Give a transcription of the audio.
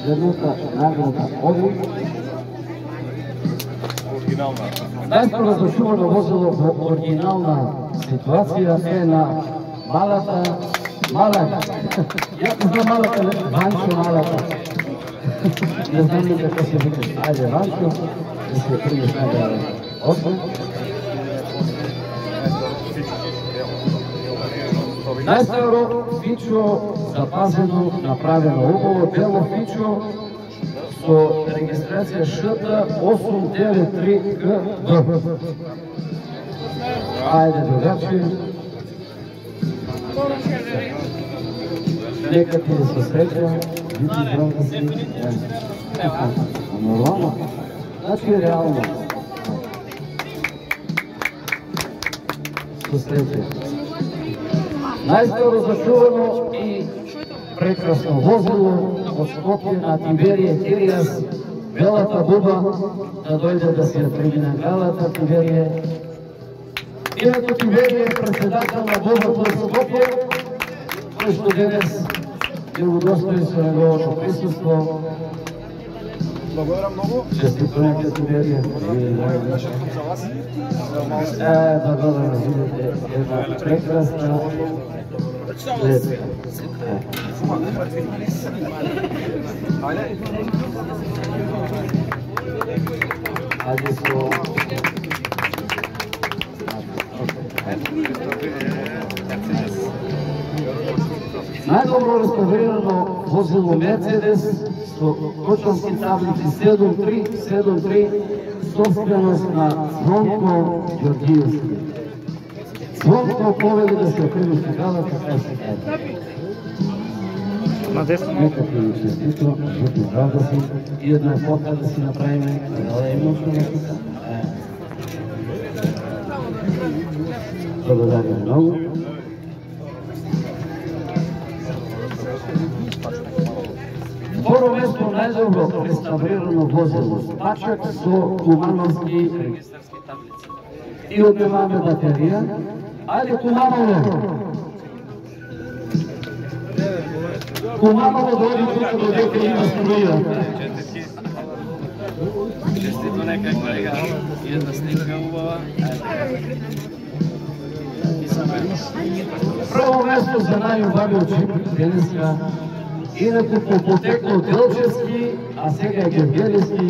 следната награда Ови. Најразрешувано возило во оригинална ситуација е на малата, ја знам малата, Ванчо малата. Не знам ни како се вика. Ајде, Ванчо, да се примеш награда Ови. Најстаро фичо запазено, направено убаво, бело фичо со регистрација ШТ893ГБ. Ајде, другачи. Нека ти да се среќа, вidi бронка си. Нормално. Значи реално. Со среќа. Најстаро зачувано и прекрасно возило од Скопје на Тиберие Киријас, белата буба, да дојде да се премине галата Тиберие. Инаку Тиберие е председател на Бобата од Скопје, кој што денес ќе го достои со неговото присуство. Благодаря много. Честито нека Тиберие. Да бъдем, видите, една прекрасна леска. Ајде со... Најдобро реставрирано возило Мерцедес со кочански таблици 7373, собственост на Звонко Ѓорѓиевски. Звонко повели да се окрени стигала, така се каде. Нека ти ви честито, жути здравда си и една фотка да си направиме, да е емосно на тука. Благодаря много. Второ место најдобро реставрирано возило Спачак со кумановски регистарски таблици. И однемаме батерија, ајде Куманово! Куманово дојди тука додека има струја. Честито нека колега, и една снимка убава. Прво место за најубавиот джип денеска, инаку по потекло Делчевски, а сега е Гергелевски,